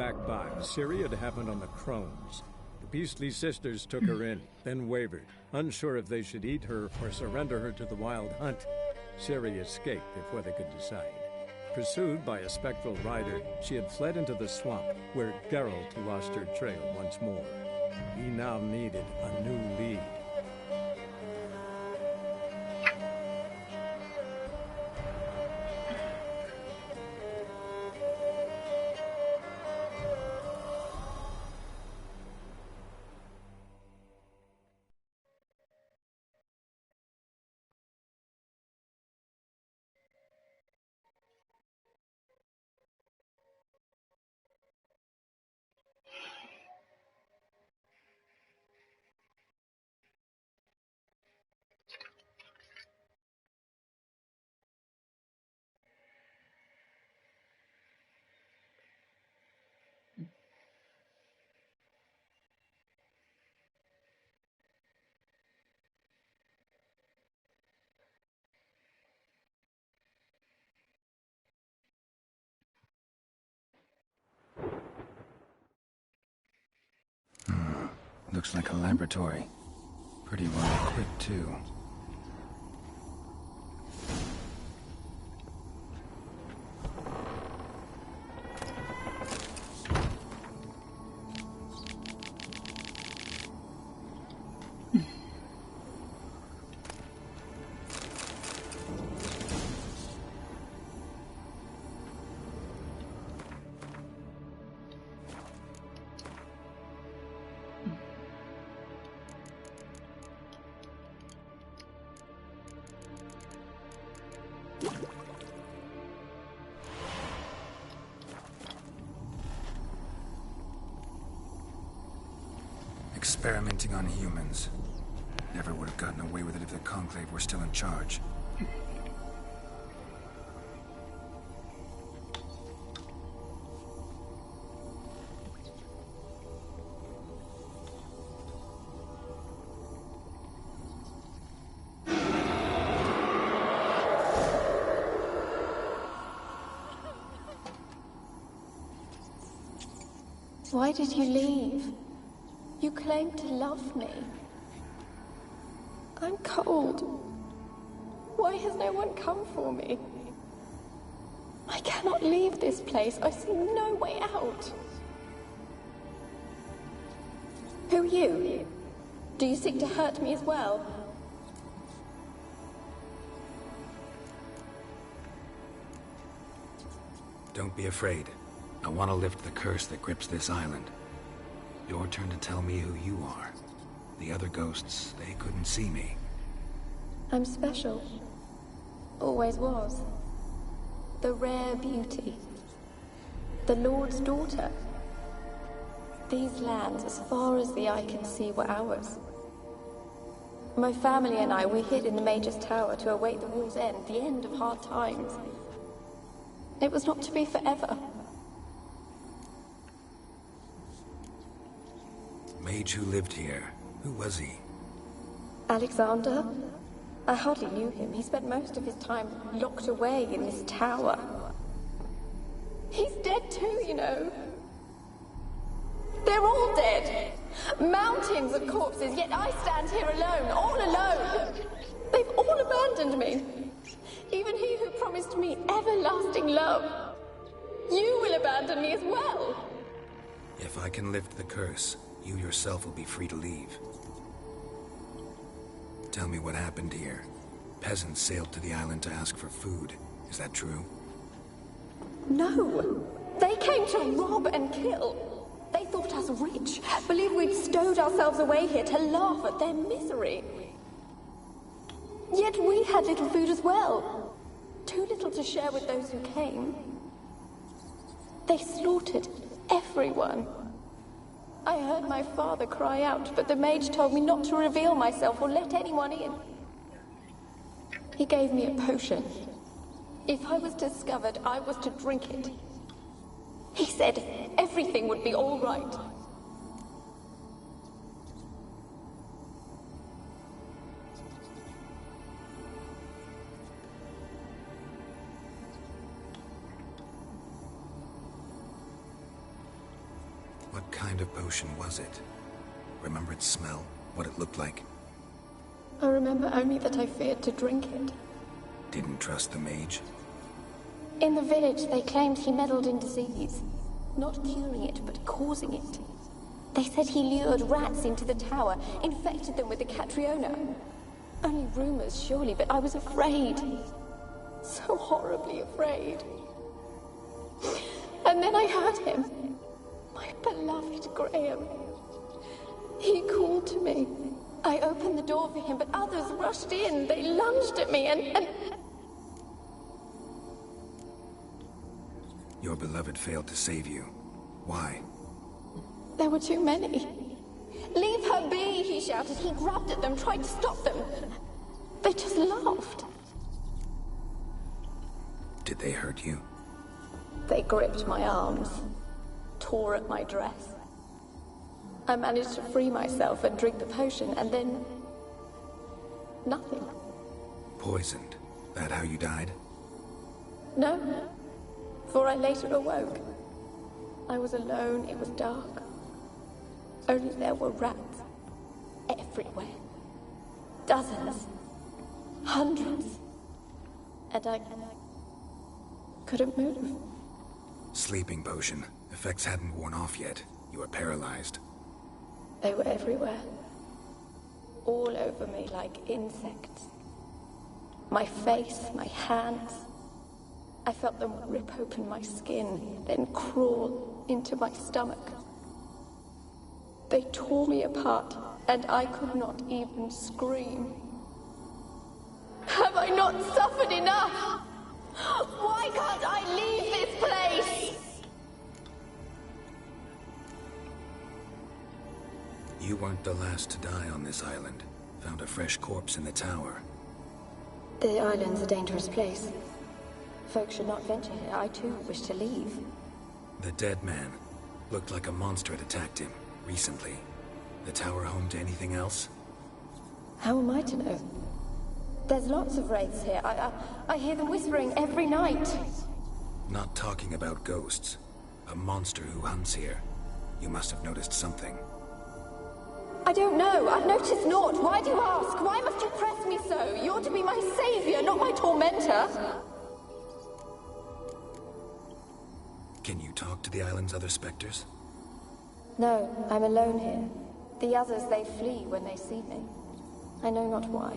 back by, Ciri had happened on the Crones. The beastly sisters took her in, then wavered, unsure if they should eat her or surrender her to the Wild Hunt. Ciri escaped before they could decide. Pursued by a spectral rider, she had fled into the swamp, where Geralt lost her trail once more. He now needed a new lead. Looks like a laboratory. Pretty well equipped, too. Experimenting on humans. Never would have gotten away with it if the Conclave were still in charge. Why did you leave? You claimed to love me. I'm cold. Why has no one come for me? I cannot leave this place. I see no way out. Who are you? Do you seek to hurt me as well? Don't be afraid. I want to lift the curse that grips this island. Your turn to tell me who you are. The other ghosts, they couldn't see me. I'm special. Always was. The rare beauty. The Lord's daughter. These lands, as far as the eye can see, were ours. My family and I, we hid in the Major's Tower to await the war's end, the end of hard times. It was not to be forever. Mage who lived here. Who was he? Alexander? I hardly knew him. He spent most of his time locked away in this tower. He's dead too, you know. They're all dead. Mountains of corpses, yet I stand here alone, all alone. They've all abandoned me. Even he who promised me everlasting love. You will abandon me as well. If I can lift the curse, you yourself will be free to leave. Tell me what happened here. Peasants sailed to the island to ask for food. Is that true? No. They came to rob and kill. They thought us rich, believed we'd stowed ourselves away here to laugh at their misery. Yet we had little food as well. Too little to share with those who came. They slaughtered everyone. I heard my father cry out, but the mage told me not to reveal myself or let anyone in. He gave me a potion. If I was discovered, I was to drink it. He said everything would be all right. What kind of potion was it? Remember its smell? What it looked like? I remember only that I feared to drink it. Didn't trust the mage? In the village, they claimed he meddled in disease. Not curing it, but causing it. They said he lured rats into the tower, infected them with the Catriona. Only rumors, surely, but I was afraid. So horribly afraid. And then I heard him. My beloved Graham. He called to me. I opened the door for him, but others rushed in. They lunged at me and... Your beloved failed to save you. Why? There were too many. Leave her be, he shouted. He grabbed at them, tried to stop them. They just laughed. Did they hurt you? They gripped my arms, tore at my dress. I managed to free myself and drink the potion, and then... nothing. Poisoned? That how you died? No, for I later awoke. I was alone, it was dark. Only there were rats. Everywhere. Dozens. Hundreds. And I couldn't move. Sleeping potion. Effects hadn't worn off yet. You were paralyzed. They were everywhere. All over me like insects. My face, my hands. I felt them rip open my skin, then crawl into my stomach. They tore me apart, and I could not even scream. Have I not suffered enough? Why can't I leave this place? You weren't the last to die on this island. Found a fresh corpse in the tower. The island's a dangerous place. Folks should not venture here. I too wish to leave. The dead man. Looked like a monster had attacked him, recently. The tower home to anything else? How am I to know? There's lots of wraiths here. I hear them whispering every night. Not talking about ghosts. A monster who hunts here. You must have noticed something. I don't know. I've noticed naught. Why do you ask? Why must you press me so? You're to be my savior, not my tormentor. Can you talk to the island's other specters? No, I'm alone here. The others, they flee when they see me. I know not why.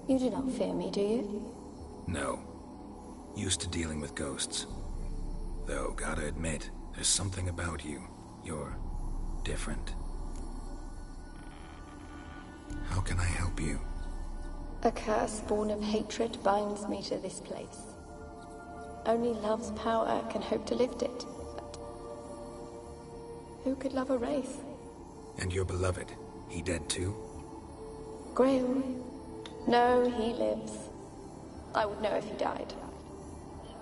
You do not fear me, do you? No. Used to dealing with ghosts. Though, gotta admit, there's something about you. You're different. How can I help you? A curse born of hatred binds me to this place. Only love's power can hope to lift it. But who could love a wraith? And your beloved, he dead too? Graham? No, he lives. I would know if he died.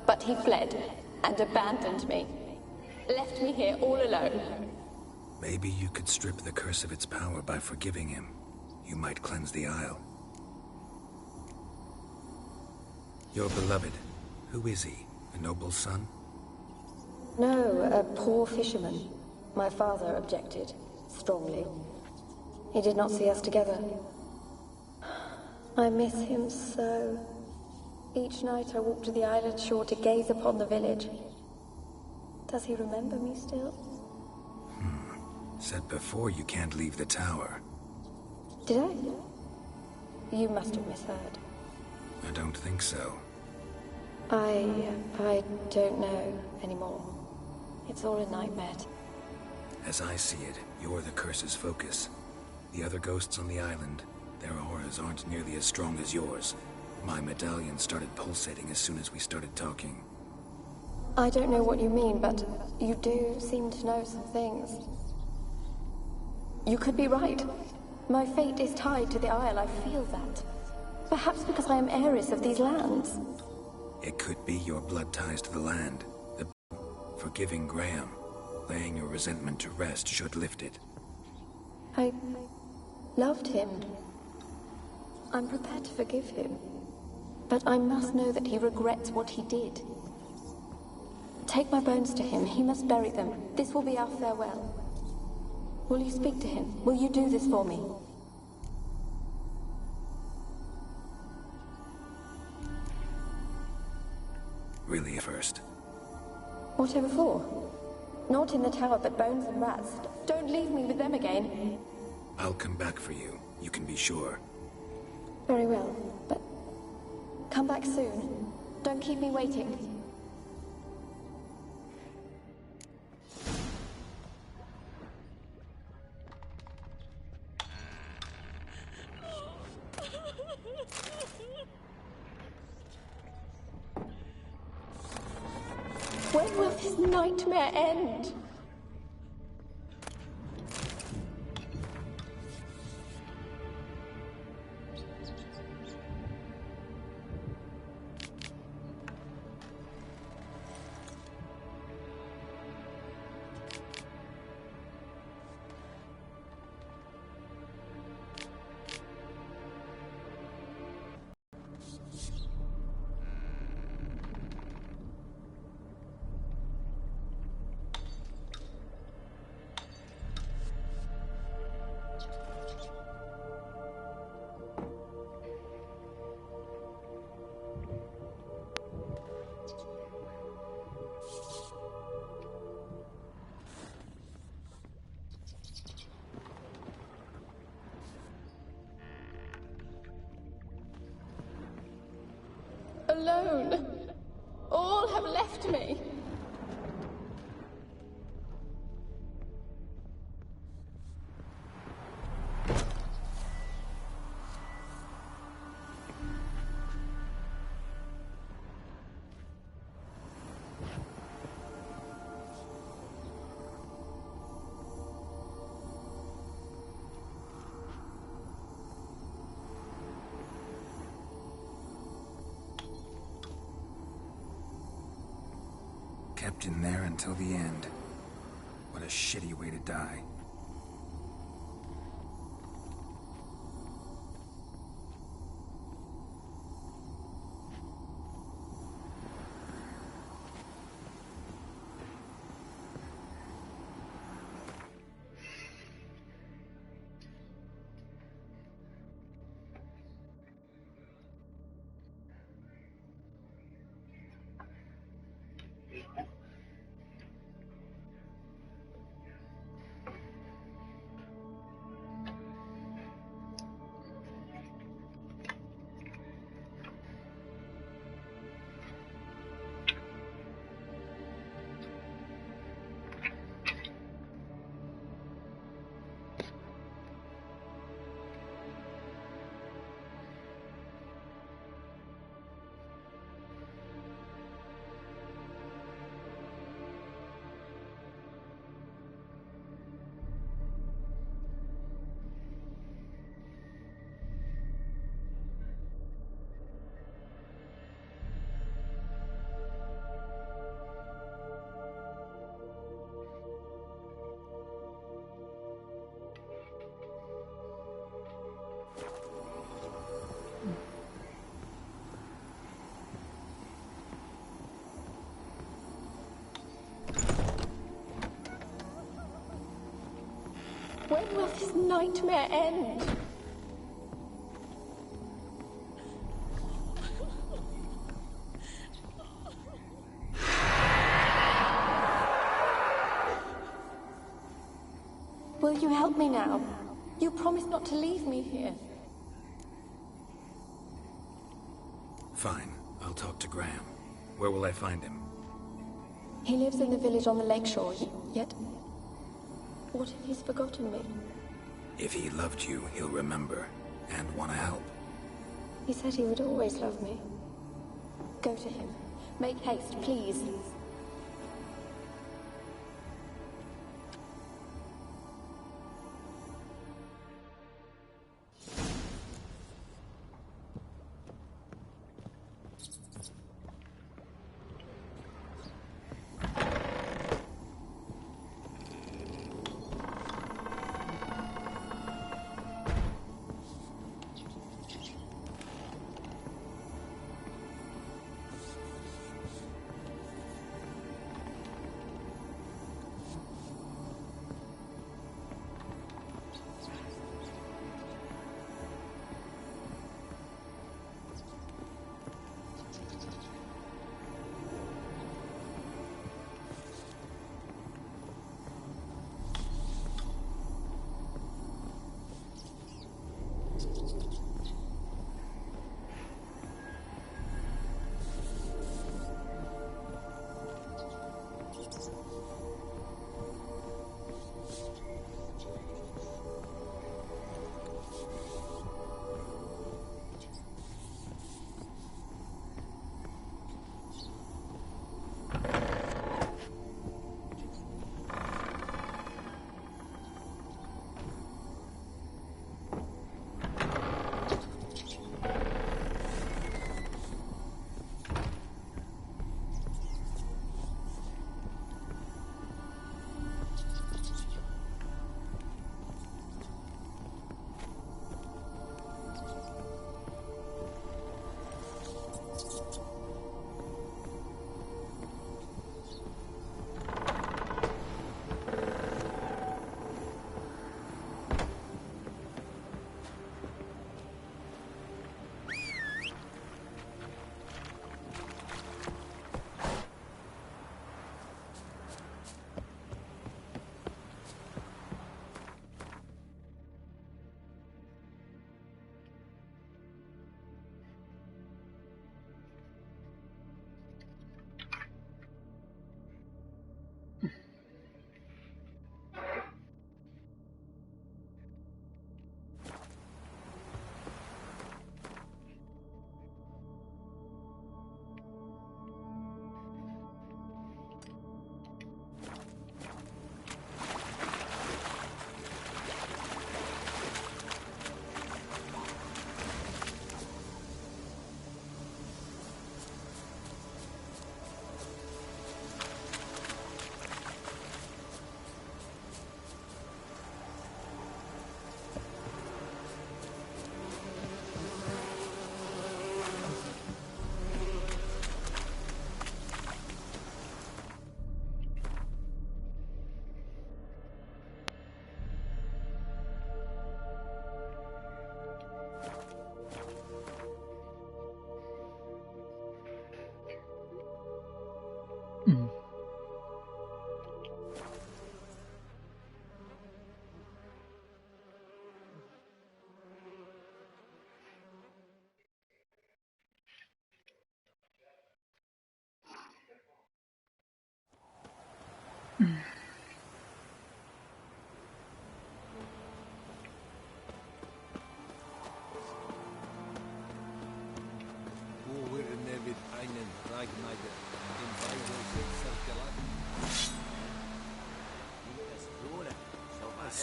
But he fled and abandoned me. Left me here all alone. Maybe you could strip the curse of its power by forgiving him. You might cleanse the isle. Your beloved, who is he? A noble son? No, a poor fisherman. My father objected, strongly. He did not see us together. I miss him so. Each night I walk to the island shore to gaze upon the village. Does he remember me still? Said before you can't leave the tower. Did I? You must have misheard. I don't think so. I don't know anymore. It's all a nightmare. As I see it, you're the curse's focus. The other ghosts on the island, their auras aren't nearly as strong as yours. My medallion started pulsating as soon as we started talking. I don't know what you mean, but you do seem to know some things. You could be right. My fate is tied to the Isle, I feel that. Perhaps because I am heiress of these lands. It could be your blood ties to the land. The forgiving Graham. Laying your resentment to rest should lift it. I loved him. I'm prepared to forgive him. But I must know that he regrets what he did. Take my bones to him. He must bury them. This will be our farewell. Will you speak to him? Will you do this for me? Really, first. Whatever for? Not in the tower, but bones and rats. Don't leave me with them again. I'll come back for you. You can be sure. Very well, but come back soon. Don't keep me waiting. When will this nightmare end? Alone. All have left me. Kept in there until the end. What a shitty way to die. When will this nightmare end? Will you help me now? You promised not to leave me here. Fine. I'll talk to Graham. Where will I find him? He lives in the village on the lakeshore, yet... What if he's forgotten me? If he loved you, he'll remember, and want to help. He said he would always love me. Go to him. Make haste, please.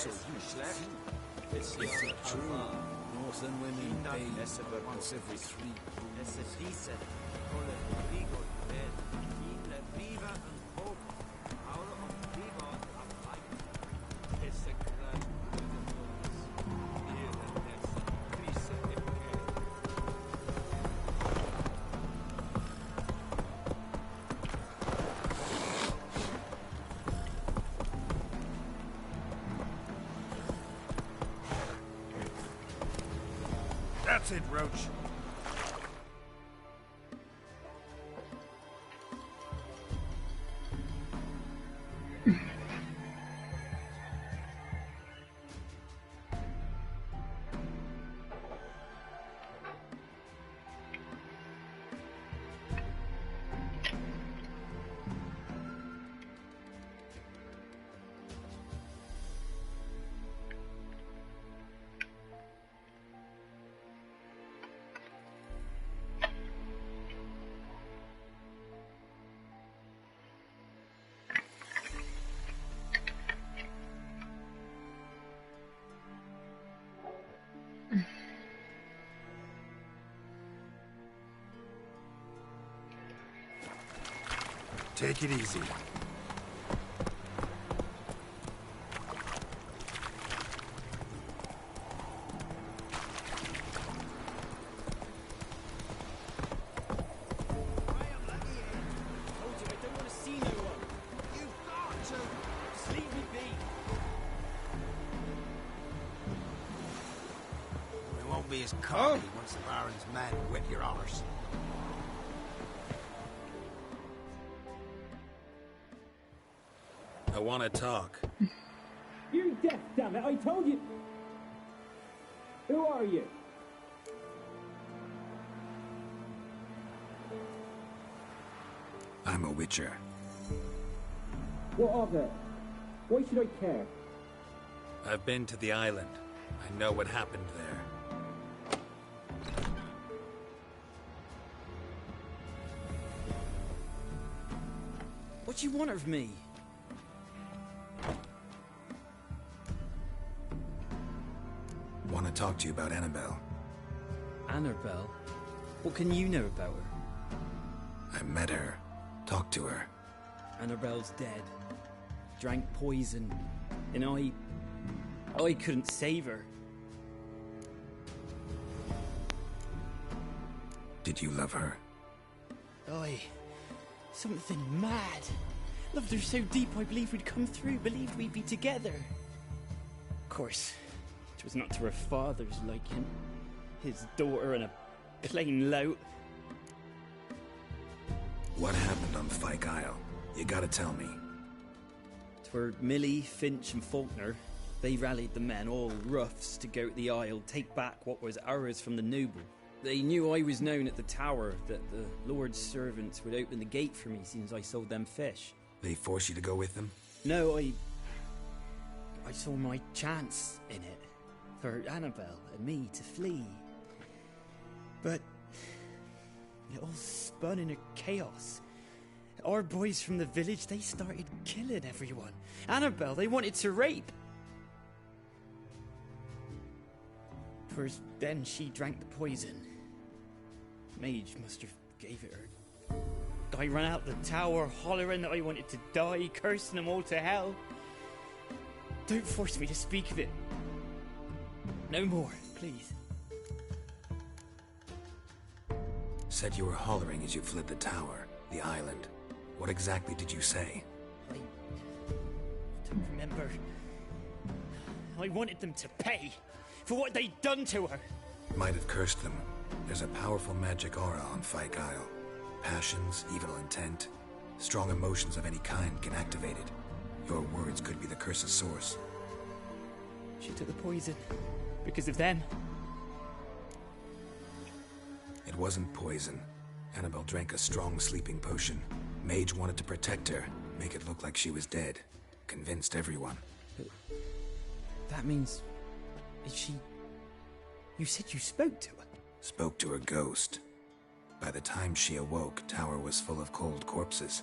so you it's true. Northern women bathe once every 3 months. That's it, Roach. Take it easy. Be as cocky once the Baron's men whip your arse. I want to talk. You're deaf, damn it! I told you. Who are you? I'm a witcher. What of it? Why should I care? I've been to the island. I know what happened there. What do you want of me? Want to talk to you about Annabelle. Annabelle? What can you know about her? I met her. Talked to her. Annabelle's dead. Drank poison. And I couldn't save her. Did you love her? Something mad. Loved her so deep I believed we'd come through, believed we'd be together. Of course, it was not to her father's liking. His daughter and a plain lout. What happened on Fyke Isle? You gotta tell me. Twere Millie, Finch and Faulkner. They rallied the men, all roughs, to go to the Isle, take back what was ours from the noble. They knew I was known at the tower, that the Lord's servants would open the gate for me since I sold them fish. They forced you to go with them? No, I saw my chance in it, for Annabelle and me to flee. But it all spun in a chaos. Our boys from the village, they started killing everyone. Annabelle, they wanted to rape. First, then she drank the poison. Mage must have gave it her. I ran out the tower hollering that I wanted to die, cursing them all to hell. Don't force me to speak of it. No more, please. Said you were hollering as you fled the tower, the island. What exactly did you say? I don't remember. I wanted them to pay for what they'd done to her. Might have cursed them. There's a powerful magic aura on Fyke Isle. Passions, evil intent, strong emotions of any kind can activate it. Your words could be the curse's source. She took the poison because of them. It wasn't poison. Annabelle drank a strong sleeping potion. Mage wanted to protect her, make it look like she was dead. Convinced everyone. That means... Is she... You said you spoke to her? Spoke to her ghost. By the time she awoke, tower was full of cold corpses.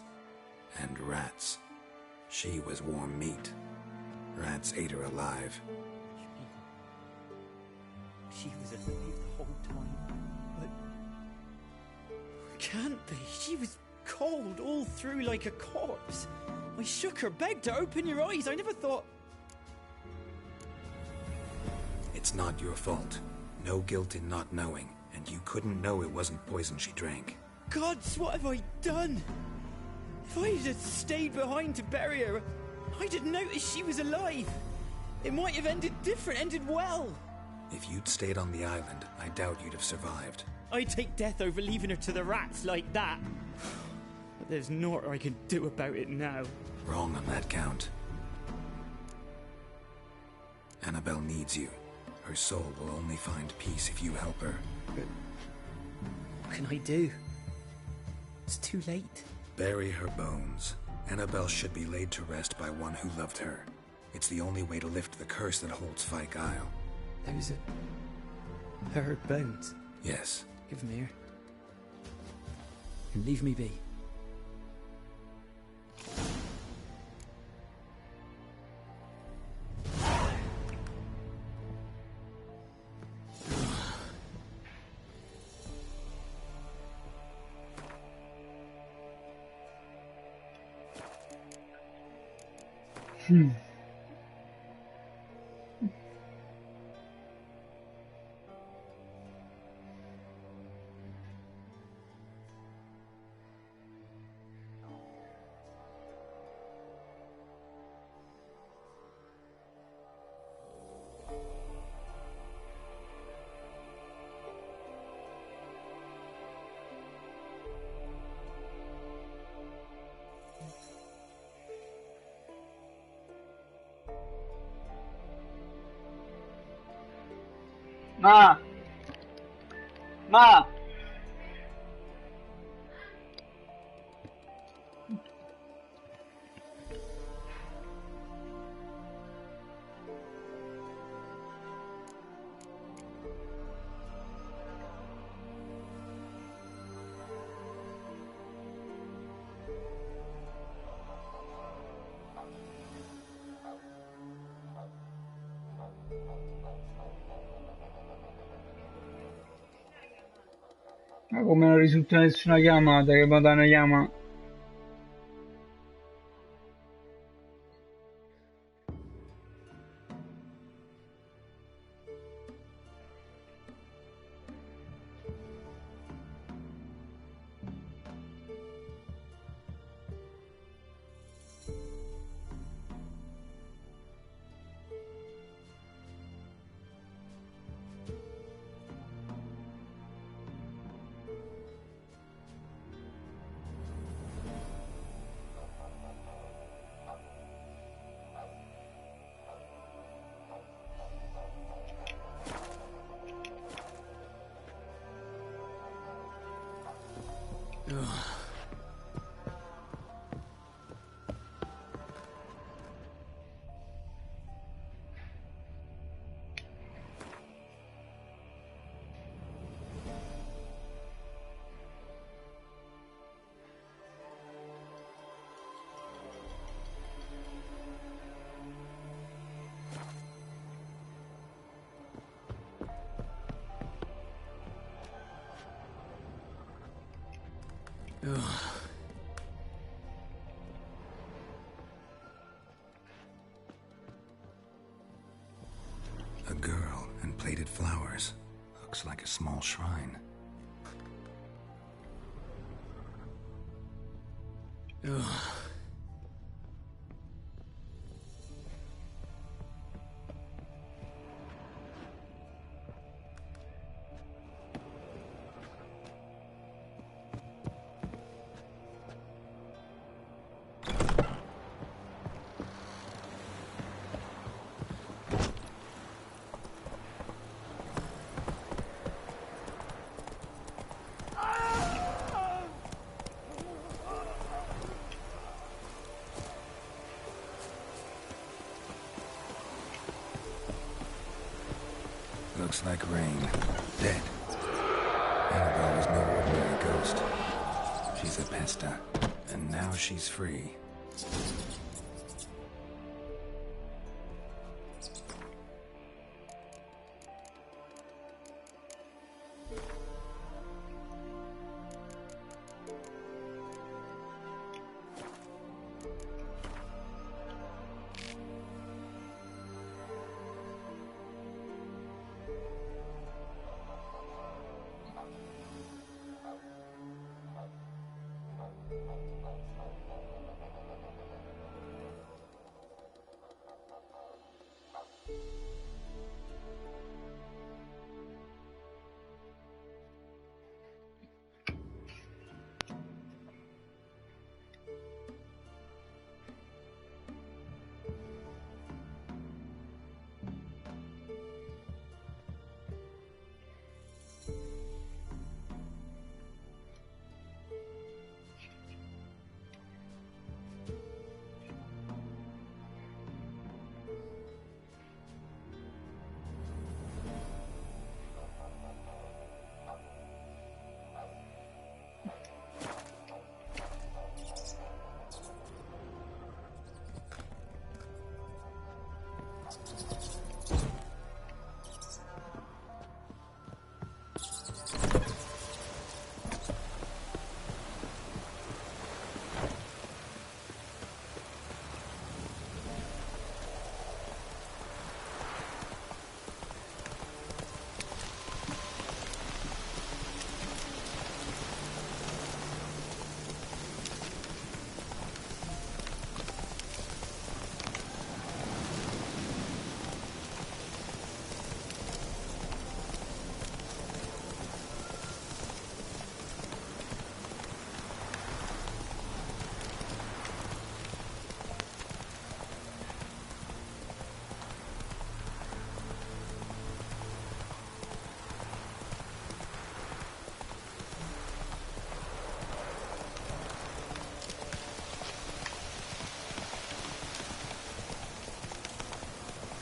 And rats. She was warm meat. Rats ate her alive. She was alive the whole time, but... Can't be. She was cold all through like a corpse. I shook her, begged her, open your eyes. I never thought... It's not your fault. No guilt in not knowing, and you couldn't know it wasn't poison she drank. Gods, what have I done? If I had stayed behind to bury her, I'd have noticed she was alive. It might have ended different, ended well. If you'd stayed on the island, I doubt you'd have survived. I'd take death over leaving her to the rats like that. But there's naught I can do about it now. Wrong on that count. Annabelle needs you. Her soul will only find peace if you help her. But what can I do? It's too late. Bury her bones. Annabelle should be laid to rest by one who loved her. It's the only way to lift the curse that holds Fyke Isle. Those are her bones. Yes. Give them here. And leave me be. Ma! Ma come non risulta nessuna chiamata, che Madonna chiama? A girl and plated flowers. Looks like a small shrine. Looks like rain. Dead. Annabelle was no ordinary ghost. She's a pesta. And now she's free.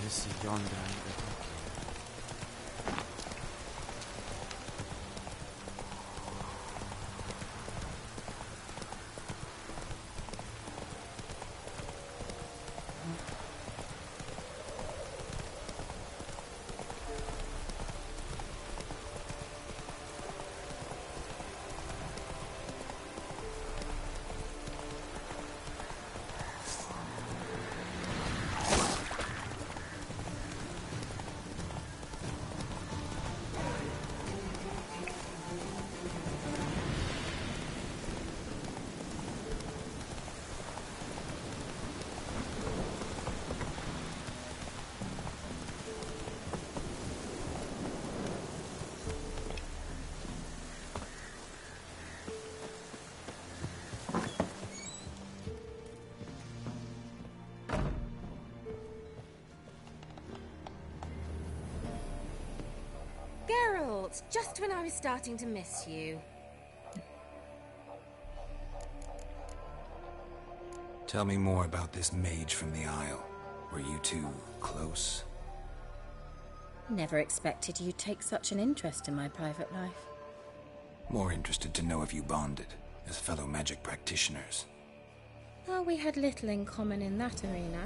see yonder angle. Geralt, just when I was starting to miss you. Tell me more about this mage from the Isle. Were you two close? Never expected you'd take such an interest in my private life. More interested to know if you bonded, as fellow magic practitioners. Oh, we had little in common in that arena.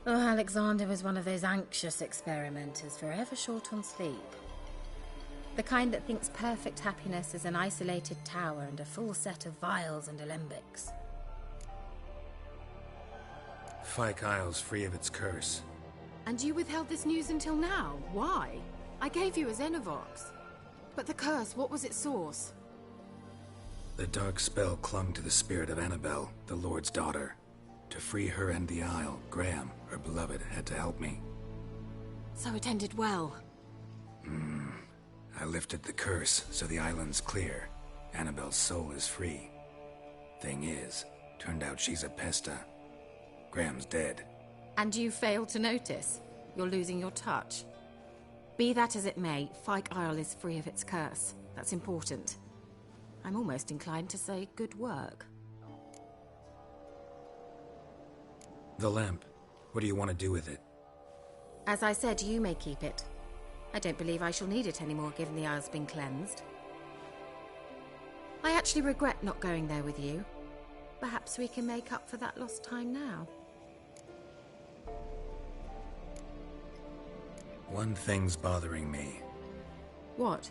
Oh, Alexander was one of those anxious experimenters, forever short on sleep. The kind that thinks perfect happiness is an isolated tower and a full set of vials and alembics. Fyke Isle's free of its curse. And you withheld this news until now? Why? I gave you a Xenovox. But the curse, what was its source? The dark spell clung to the spirit of Annabelle, the Lord's daughter. To free her and the Isle, Graham, her beloved, had to help me. So it ended well. I lifted the curse, so the island's clear. Annabelle's soul is free. Thing is, turned out she's a pesta. Graham's dead. And you failed to notice? You're losing your touch. Be that as it may, Fyke Isle is free of its curse. That's important. I'm almost inclined to say good work. The lamp. What do you want to do with it? As I said, you may keep it. I don't believe I shall need it anymore, given the Isle's been cleansed. I actually regret not going there with you. Perhaps we can make up for that lost time now. One thing's bothering me. What?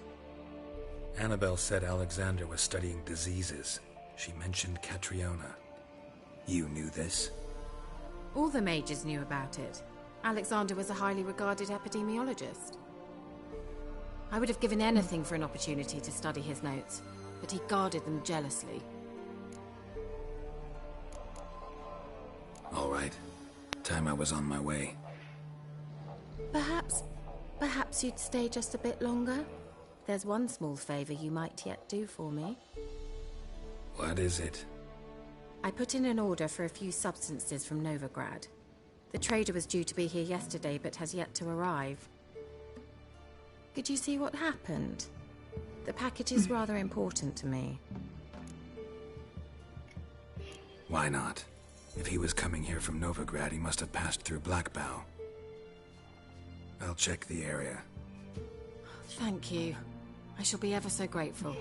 Annabelle said Alexander was studying diseases. She mentioned Catriona. You knew this? All the mages knew about it. Alexander was a highly regarded epidemiologist. I would have given anything for an opportunity to study his notes, but he guarded them jealously. All right. Time I was on my way. Perhaps you'd stay just a bit longer? There's one small favor you might yet do for me. What is it? I put in an order for a few substances from Novigrad. The trader was due to be here yesterday, but has yet to arrive. Could you see what happened? The package is rather important to me. Why not? If he was coming here from Novigrad, he must have passed through Blackbow. I'll check the area. Thank you. I shall be ever so grateful.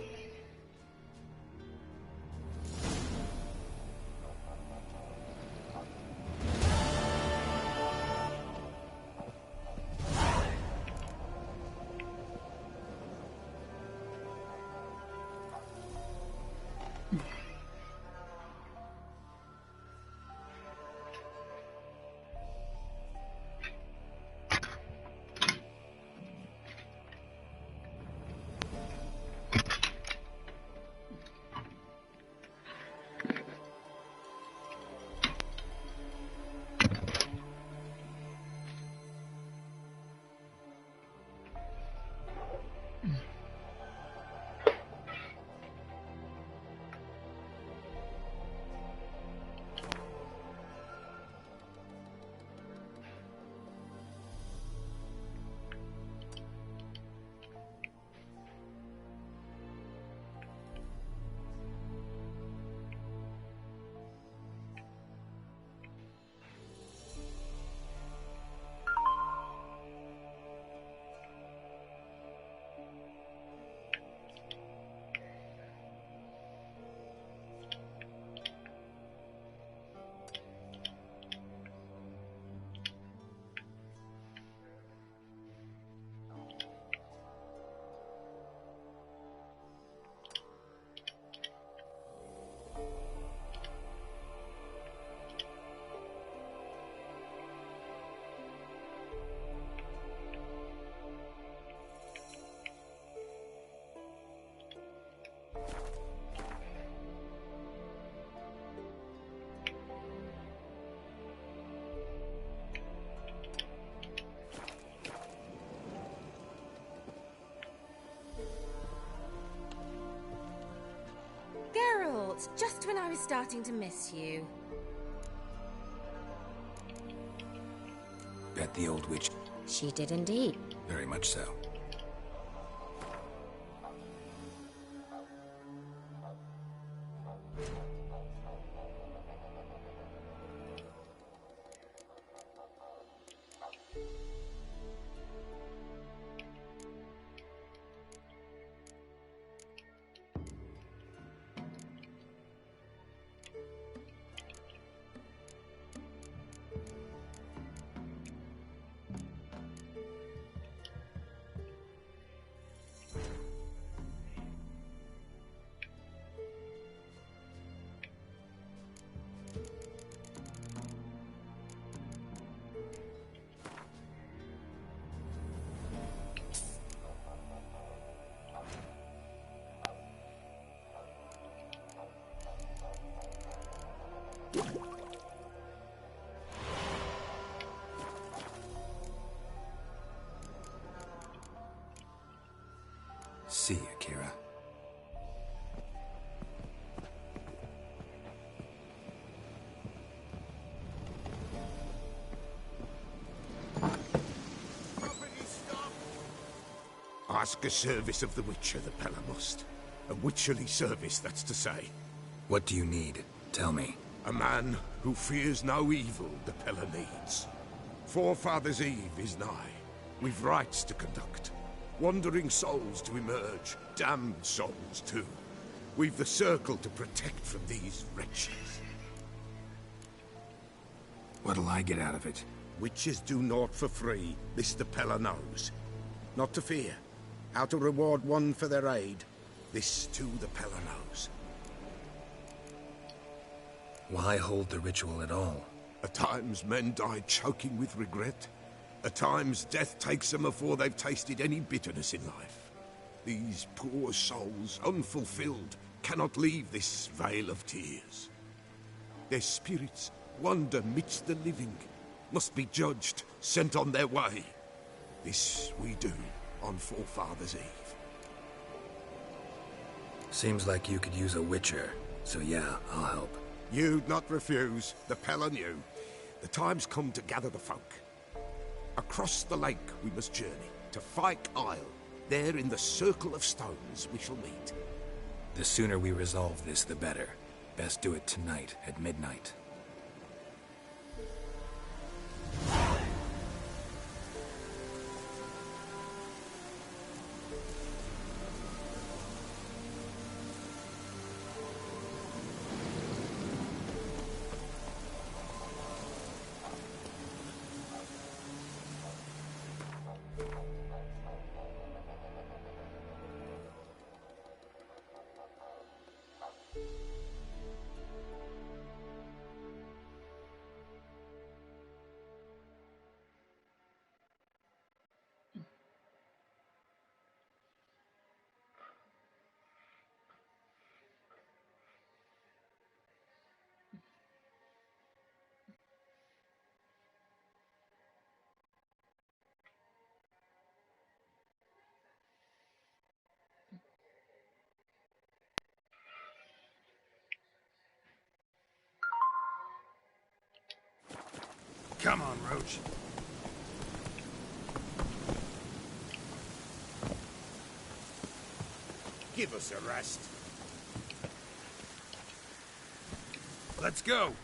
is starting to miss you. Bet the old witch. She did indeed. Very much so. See you, Kira. Ask a service of the Witcher, the Pella must. A witcherly service, that's to say. What do you need? Tell me. A man who fears no evil the Pella needs. Forefathers' Eve is nigh. We've rites to conduct. Wandering souls to emerge. Damned souls, too. We've the circle to protect from these wretches. What'll I get out of it? Witches do naught for free. This the Pella knows. Not to fear. How to reward one for their aid. This, too, the Pella knows. Why hold the ritual at all? At times, men die choking with regret. At times, death takes them before they've tasted any bitterness in life. These poor souls, unfulfilled, cannot leave this vale of tears. Their spirits wander midst the living, must be judged, sent on their way. This we do on Forefathers' Eve. Seems like you could use a witcher, so yeah, I'll help. You'd not refuse, the Pella knew. The time's come to gather the folk. Across the lake we must journey, to Fyke Isle. There in the circle of stones we shall meet. The sooner we resolve this, the better. Best do it tonight at midnight. Come on, Roach. Give us a rest. Let's go.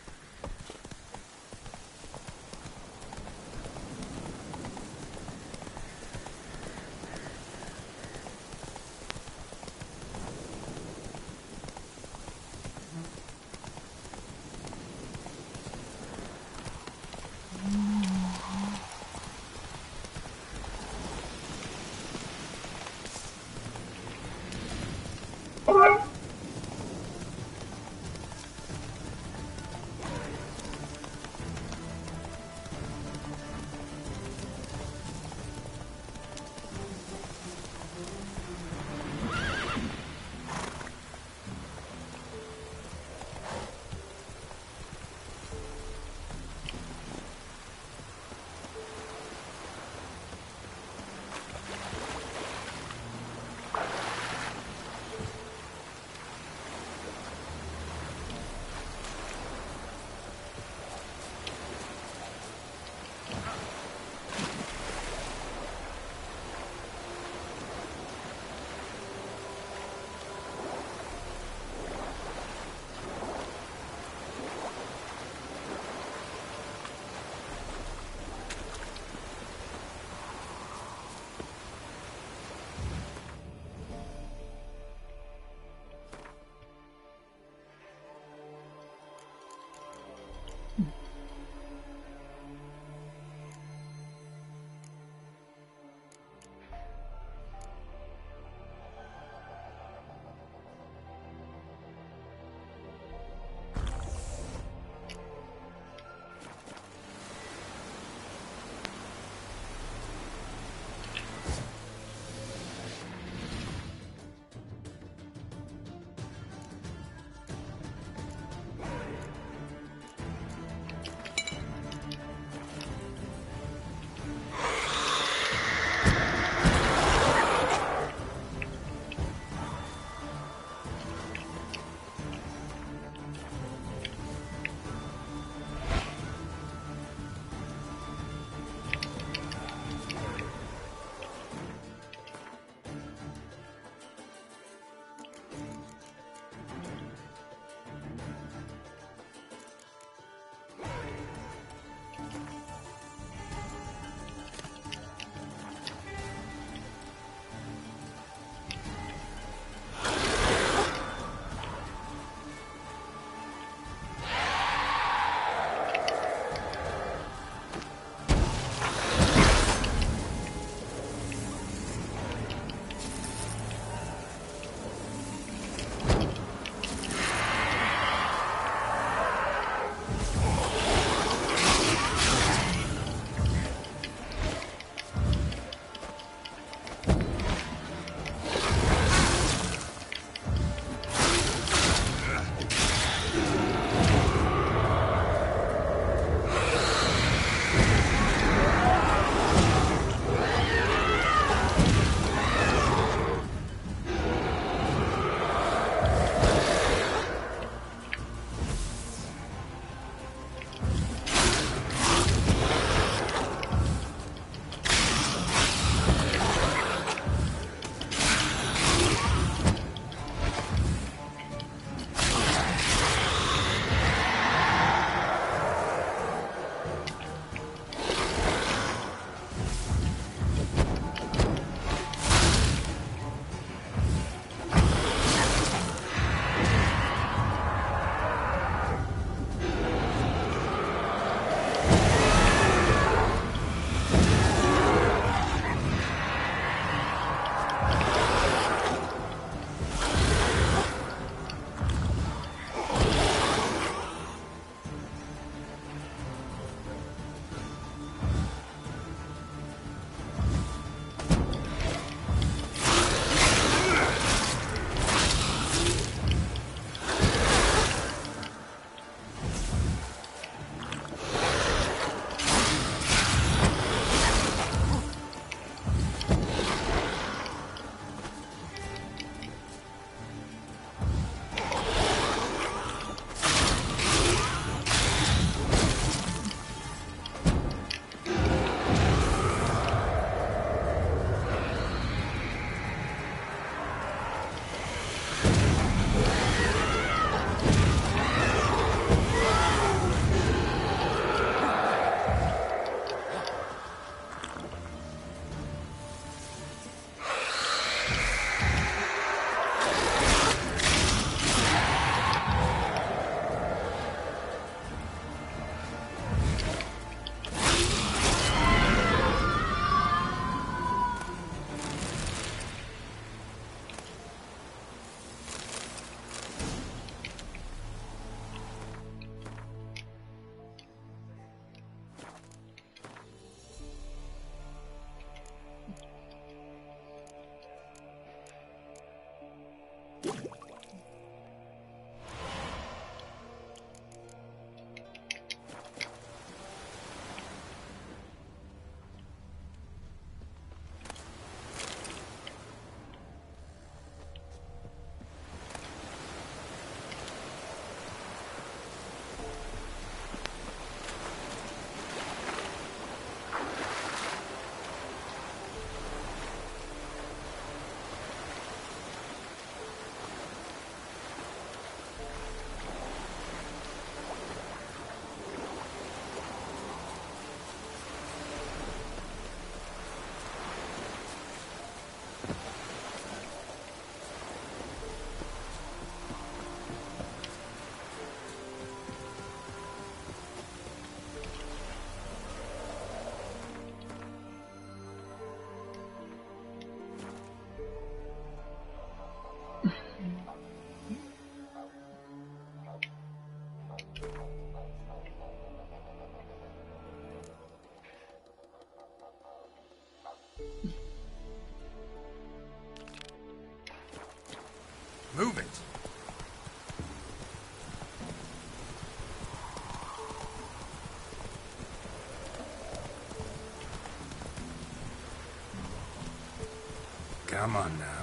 Come on now.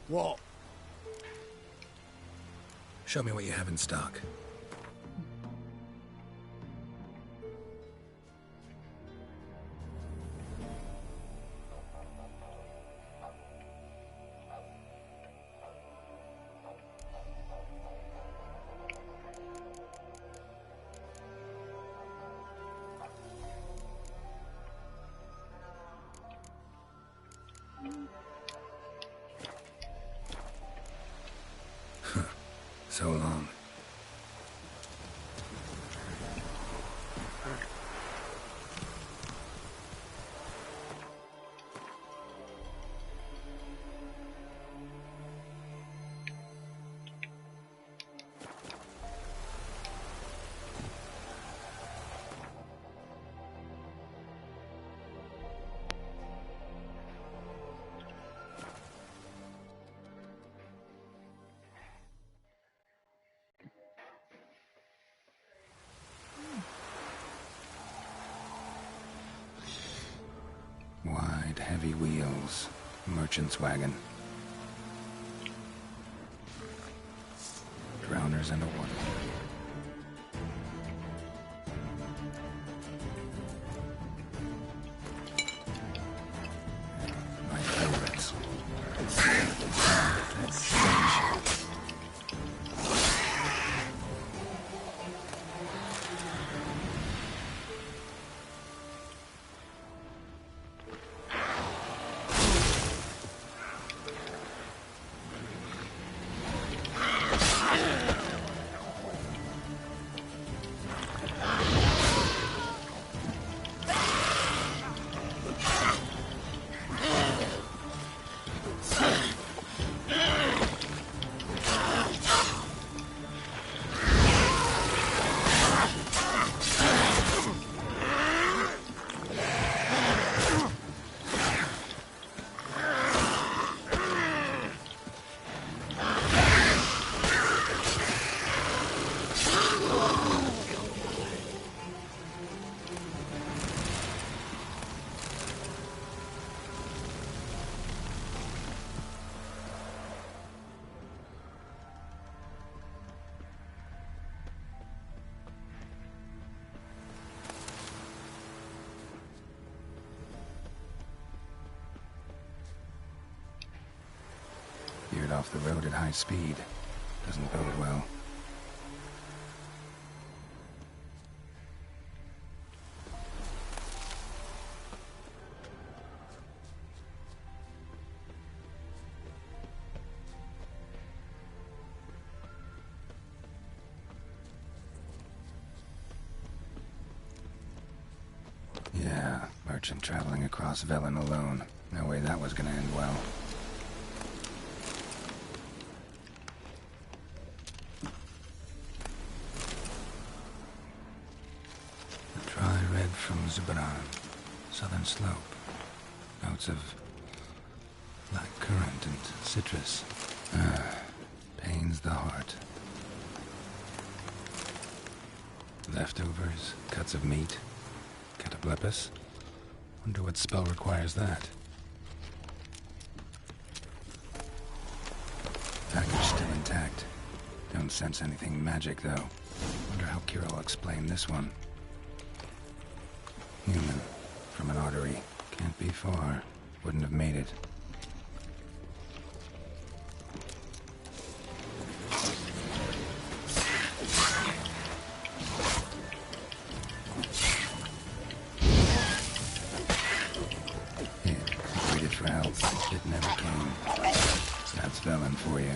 What? Show me what you have in stock. So long. Wide, heavy wheels. Merchant's wagon. Drowners and a water. My favorites. That's strange. Veered off the road at high speed. Doesn't bode well. Yeah, merchant traveling across Velen alone. No way that was gonna end well. Dry red from Zubran. Southern slope. Notes of black currant and citrus. Pains the heart. Leftovers, cuts of meat. Cataplepis? Wonder what spell requires that. Package still intact. Don't sense anything magic, though. Wonder how Kira will explain this one. Human. From an artery. Can't be far. Wouldn't have made it. Waited for help. It never came. That's Velen for you.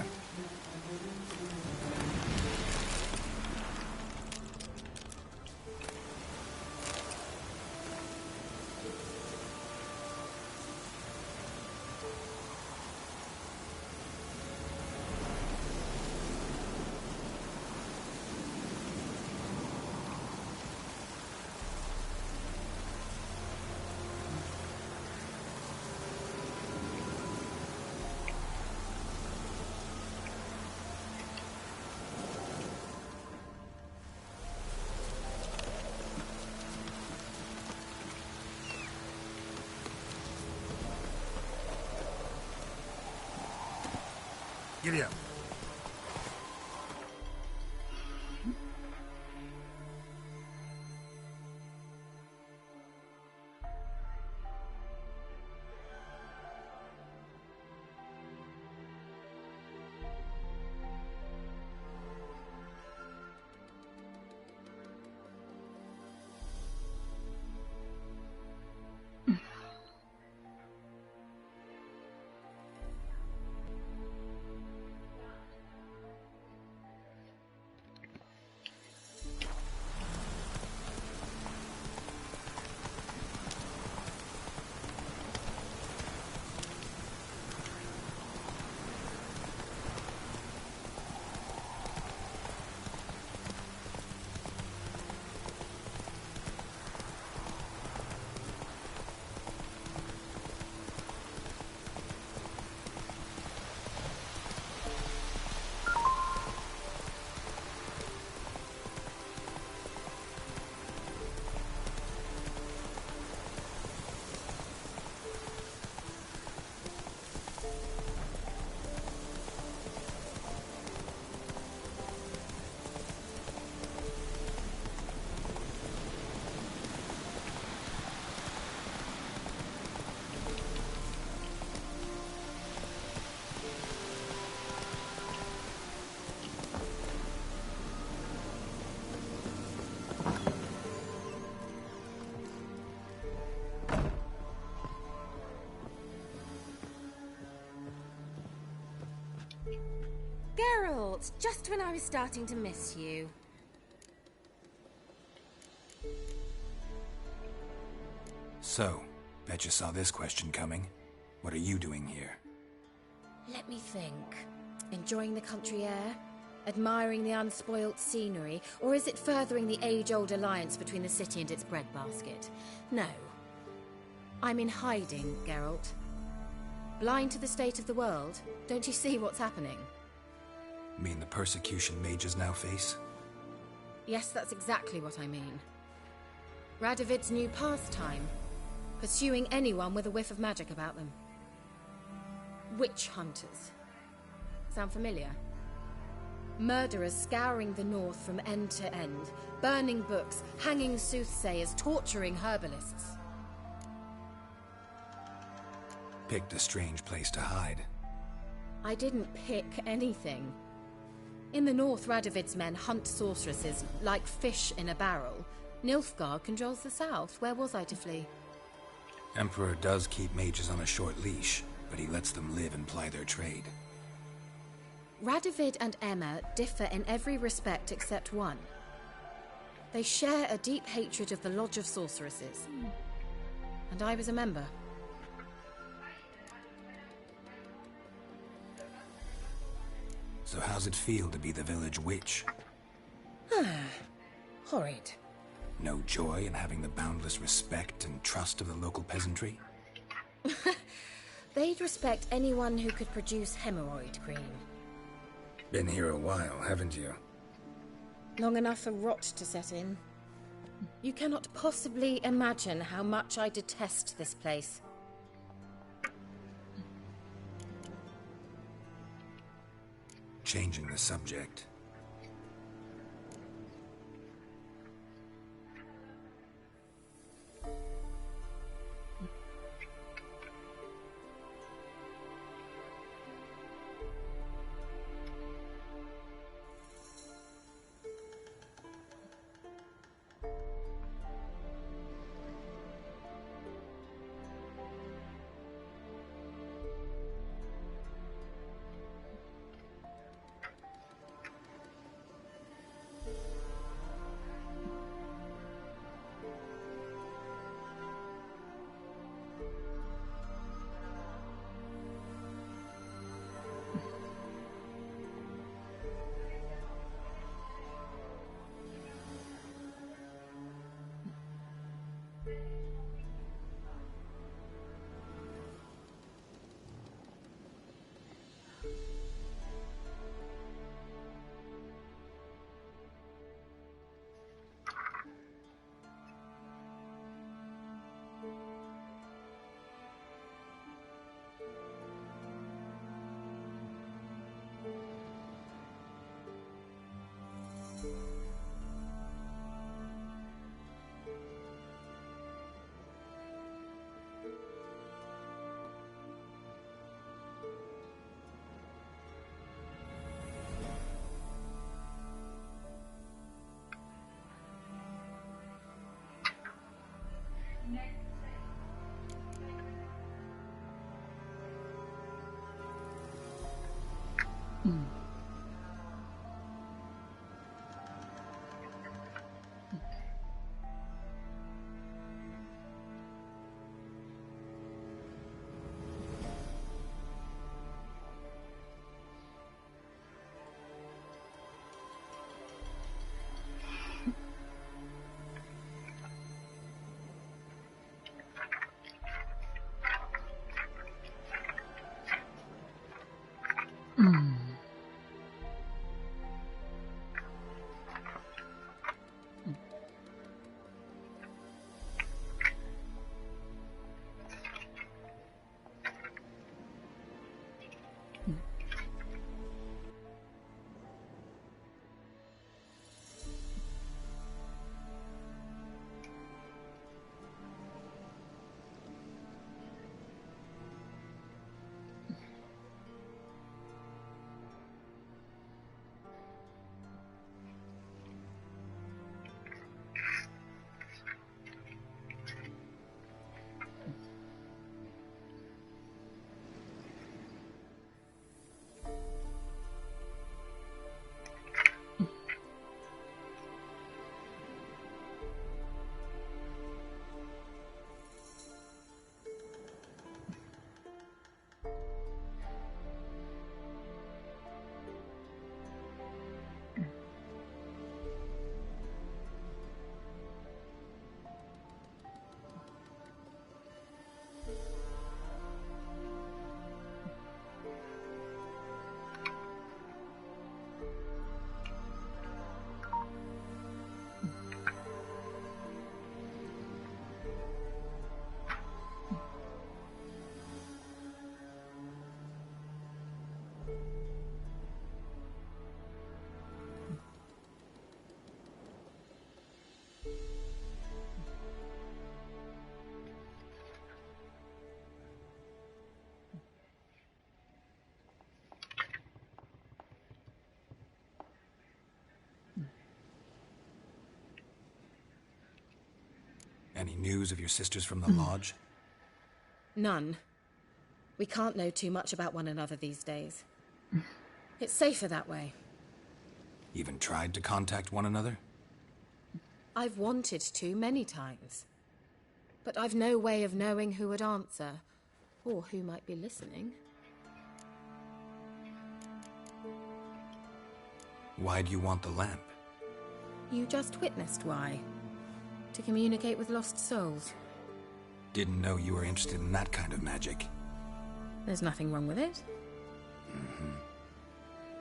Giddy up. Geralt, just when I was starting to miss you. So, bet you saw this question coming. What are you doing here? Let me think. Enjoying the country air? Admiring the unspoilt scenery? Or is it furthering the age-old alliance between the city and its breadbasket? No. I'm in hiding, Geralt. Blind to the state of the world? Don't you see what's happening? Mean the persecution mages now face? Yes, that's exactly what I mean. Radovid's new pastime. Pursuing anyone with a whiff of magic about them. Witch hunters. Sound familiar? Murderers scouring the north from end to end, burning books, hanging soothsayers, torturing herbalists. Picked a strange place to hide. I didn't pick anything. In the north, Radovid's men hunt sorceresses like fish in a barrel. Nilfgaard controls the south. Where was I to flee? Emperor does keep mages on a short leash, but he lets them live and ply their trade. Radovid and Emma differ in every respect except one. They share a deep hatred of the Lodge of Sorceresses. And I was a member. So how's it feel to be the village witch? Horrid. No joy in having the boundless respect and trust of the local peasantry? They'd respect anyone who could produce hemorrhoid cream. Been here a while, haven't you? Long enough for rot to set in. You cannot possibly imagine how much I detest this place. Changing the subject. Any news of your sisters from the lodge? None. We can't know too much about one another these days. It's safer that way. Even tried to contact one another? I've wanted to many times. But I've no way of knowing who would answer, or who might be listening. Why do you want the lamp? You just witnessed why. To communicate with lost souls. Didn't know you were interested in that kind of magic. There's nothing wrong with it. Mm-hmm.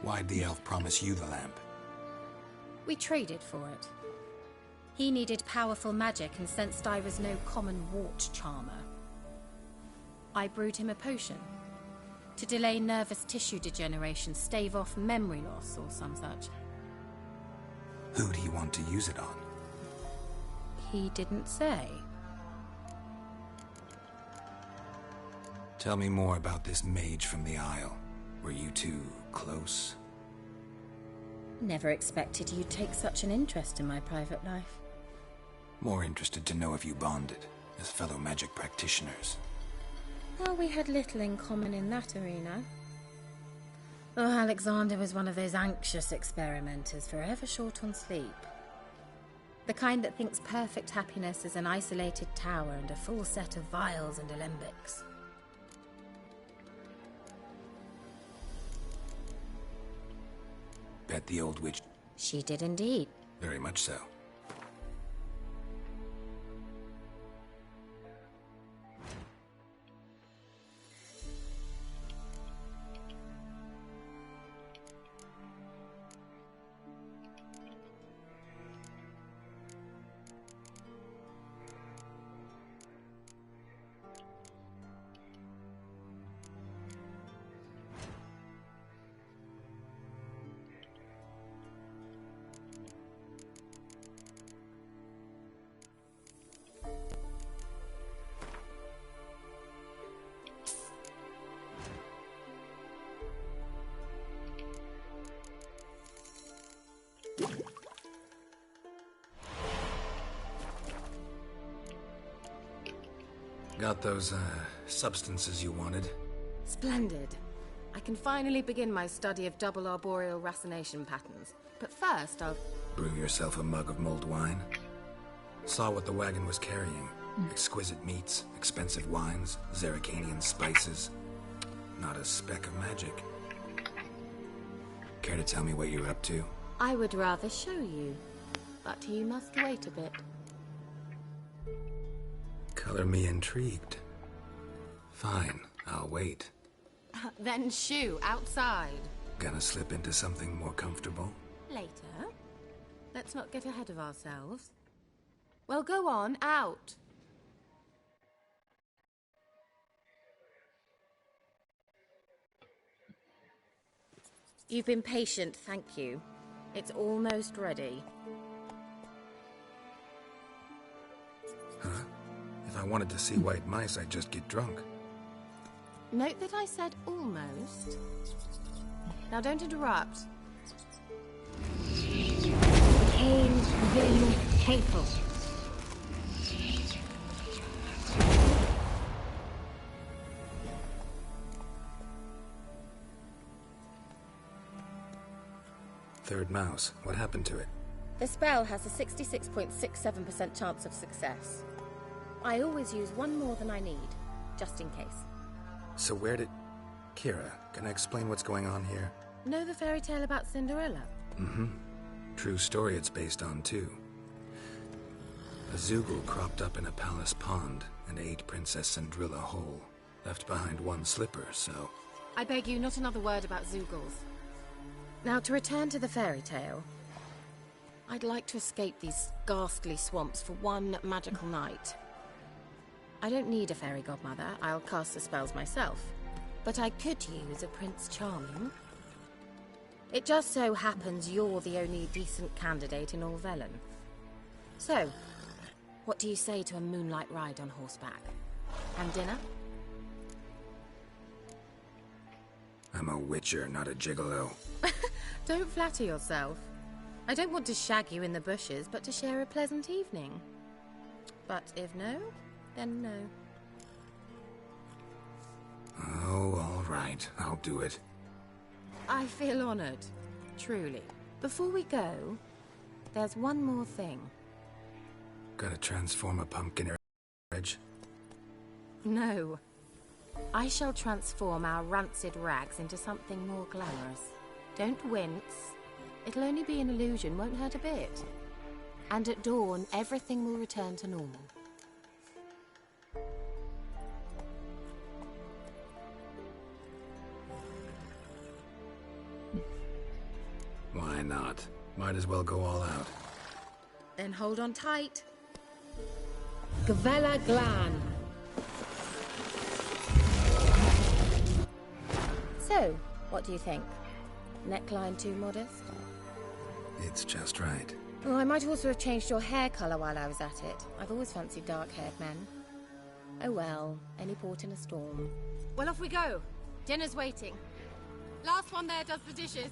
Why'd the elf promise you the lamp? We traded for it. He needed powerful magic and sensed I was no common wart charmer. I brewed him a potion. To delay nervous tissue degeneration, stave off memory loss or some such. Who'd he want to use it on? He didn't say. Tell me more about this mage from the Isle. Were you two close? Never expected you'd take such an interest in my private life. More interested to know if you bonded, as fellow magic practitioners. Well, we had little in common in that arena. Oh, Alexander was one of those anxious experimenters, forever short on sleep. The kind that thinks perfect happiness is an isolated tower and a full set of vials and alembics. Bet the old witch... She did indeed. Very much so. Got those, substances you wanted? Splendid. I can finally begin my study of double arboreal racination patterns. But first, I'll... Brew yourself a mug of mulled wine? Saw what the wagon was carrying. Exquisite meats, expensive wines, Zerricanian spices. Not a speck of magic. Care to tell me what you're up to? I would rather show you. But you must wait a bit. Color me intrigued. Fine, I'll wait. Then shoo, outside. Gonna slip into something more comfortable? Later. Let's not get ahead of ourselves. Well, go on, out. You've been patient, thank you. It's almost ready. Huh? If I wanted to see white mice, I'd just get drunk. Note that I said almost. Now don't interrupt. Cain Vim Hateful. Third mouse. What happened to it? The spell has a 66.67% chance of success. I always use one more than I need, just in case. So where did... Kira, can I explain what's going on here? Know the fairy tale about Cinderella? Mm-hmm. True story it's based on, too. A Zoogle cropped up in a palace pond and ate Princess Cinderella whole. Left behind one slipper, so... I beg you, not another word about Zoogles. Now, to return to the fairy tale. I'd like to escape these ghastly swamps for one magical night. I don't need a fairy godmother, I'll cast the spells myself. But I could use a Prince Charming. It just so happens you're the only decent candidate in all Velen. So, what do you say to a moonlight ride on horseback? And dinner? I'm a witcher, not a gigolo. Don't flatter yourself. I don't want to shag you in the bushes, but to share a pleasant evening. But if no, then no. Oh, all right. I'll do it. I feel honored. Truly. Before we go, there's one more thing. Gotta transform a pumpkin edge? No. I shall transform our rancid rags into something more glamorous. Don't wince. It'll only be an illusion, won't hurt a bit. And at dawn, everything will return to normal. Why not? Might as well go all out. Then hold on tight. Gvella Glan. So, what do you think? Neckline too modest? It's just right. Oh, I might also have changed your hair colour while I was at it. I've always fancied dark-haired men. Oh well, any port in a storm. Well, off we go. Dinner's waiting. Last one there does the dishes.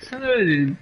Sen öyle dedin.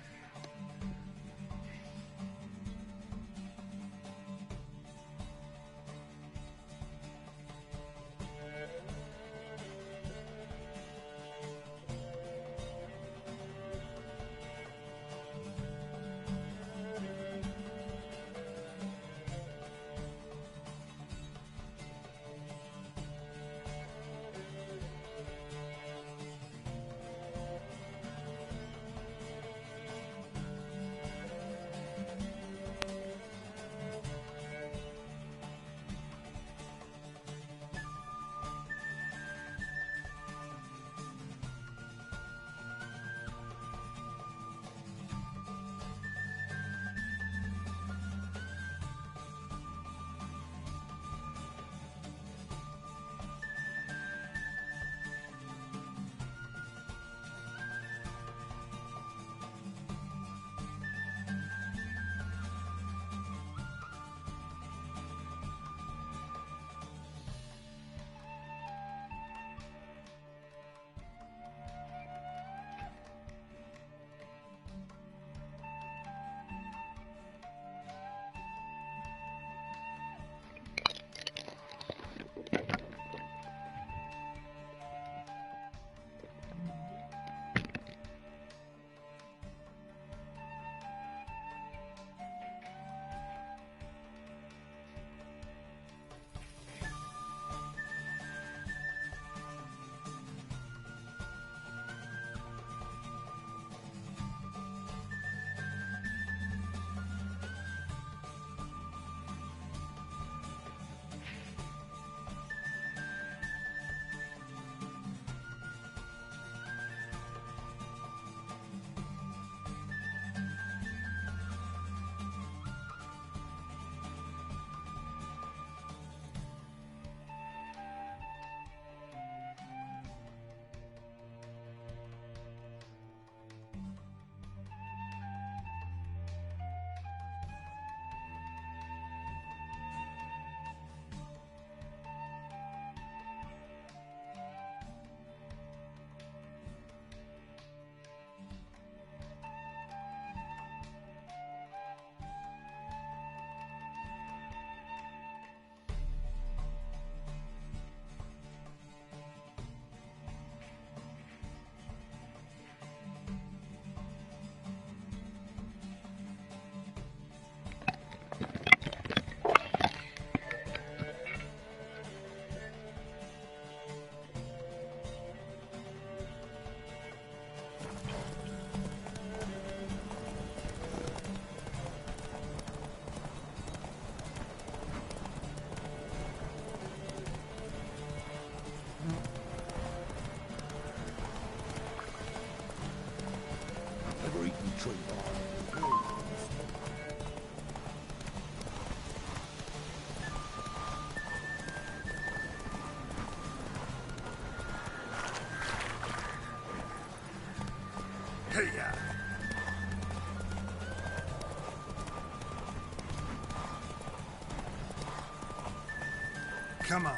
Come on.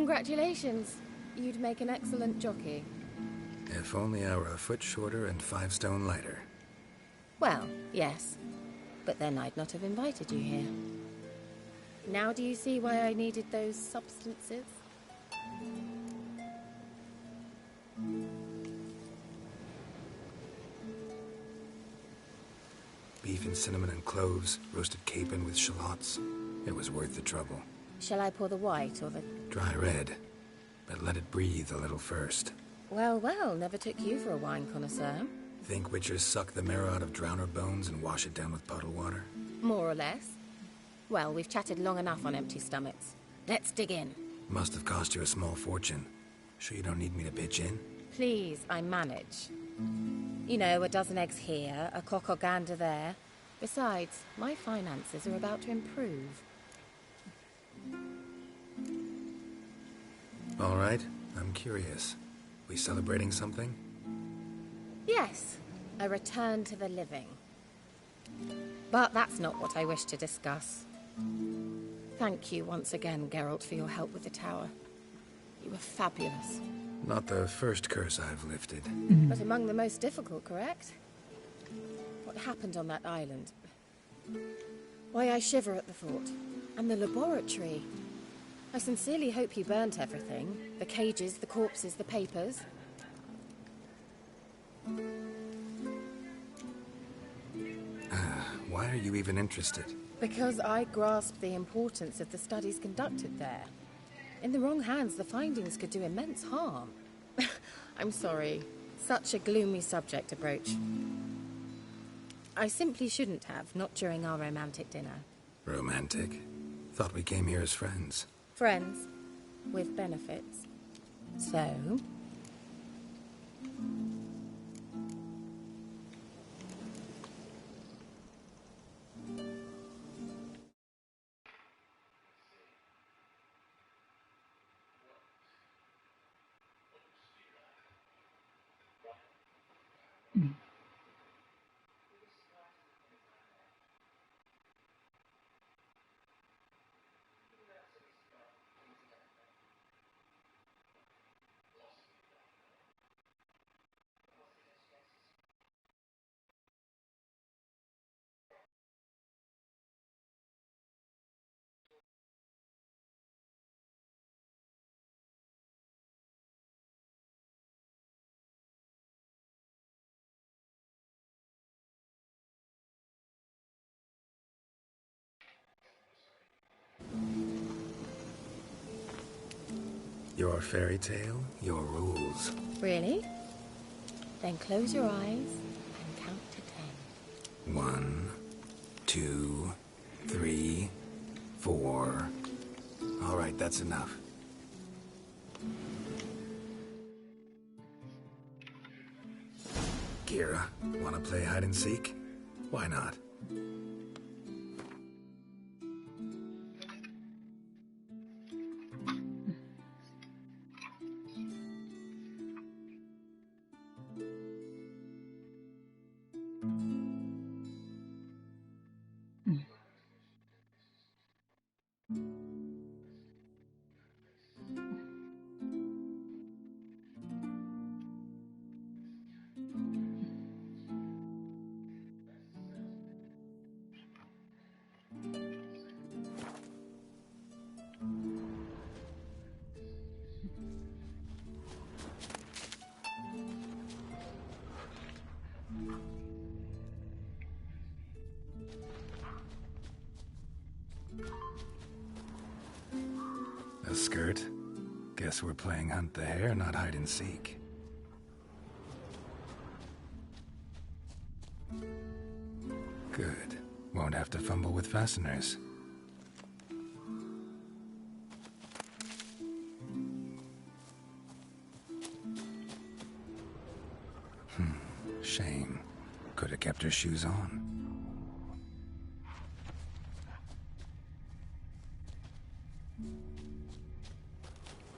Congratulations. You'd make an excellent jockey. If only I were a foot shorter and 5 stone lighter. Well, yes. But then I'd not have invited you here. Now do you see why I needed those substances? Beef and cinnamon and cloves, roasted capon with shallots. It was worth the trouble. Shall I pour the white or the... Dry red, but let it breathe a little first. Well, well, never took you for a wine connoisseur. Think witchers suck the marrow out of drowner bones and wash it down with puddle water? More or less. Well, we've chatted long enough on empty stomachs. Let's dig in. Must have cost you a small fortune. Sure you don't need me to pitch in? Please, I manage. You know, a dozen eggs here, a cock or gander there. Besides, my finances are about to improve. All right, I'm curious. We celebrating something? Yes, a return to the living. But that's not what I wish to discuss. Thank you once again, Geralt, for your help with the tower. You were fabulous. Not the first curse I've lifted. But among the most difficult, correct? What happened on that island? Why, I shiver at the thought. And the laboratory. I sincerely hope you burnt everything. The cages, the corpses, the papers. Why are you even interested? Because I grasp the importance of the studies conducted there. In the wrong hands, the findings could do immense harm. I'm sorry. Such a gloomy subject to broach. I simply shouldn't have, not during our romantic dinner. Romantic? Thought we came here as friends. Friends. With benefits. So... Your fairy tale, your rules. Really? Then close your eyes and count to 10. 1, 2, 3, 4. All right, that's enough. Kira, wanna play hide and seek? Why not? A skirt? Guess we're playing hunt the hare, not hide and seek. Good. Won't have to fumble with fasteners. Shame. Could have kept her shoes on.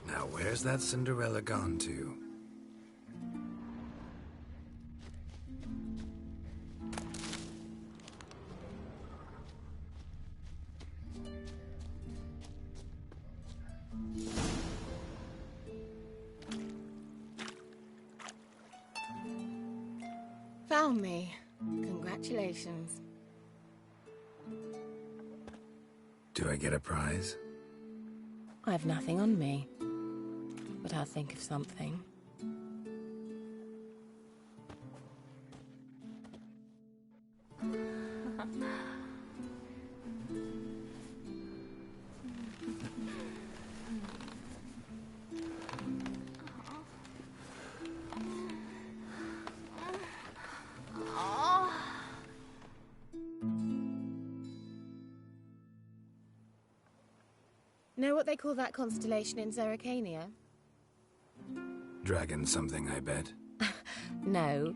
Now where's that Cinderella gone to? Found me. Congratulations. Do I get a prize? I've nothing on me, but I'll think of something. Know what they call that constellation in Zerrikania? Dragon something, I bet. No,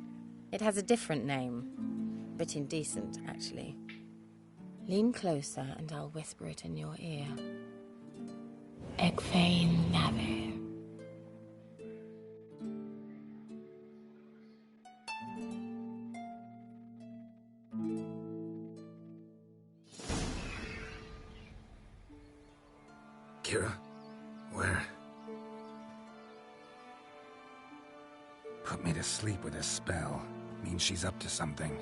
it has a different name. Bit indecent, actually. Lean closer and I'll whisper it in your ear. Egfain Nave. Kira? Where? Put me to sleep with a spell. Means she's up to something.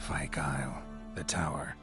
Fyke Isle. The tower.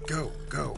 Go, go.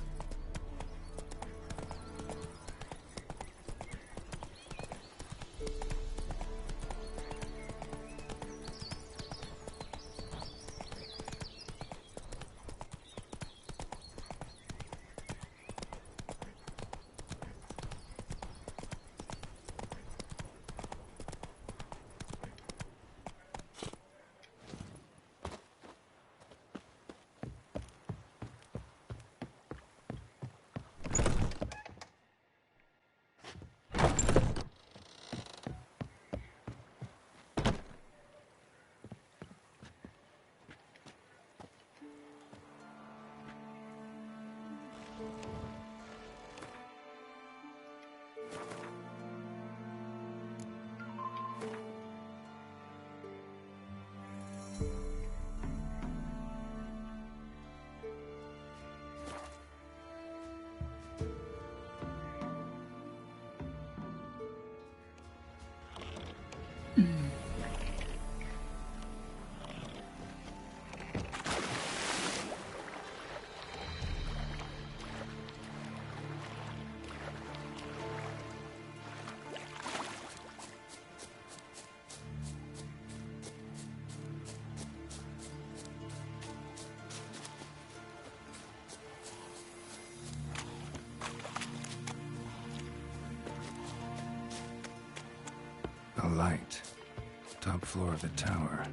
A light. Top floor of the tower.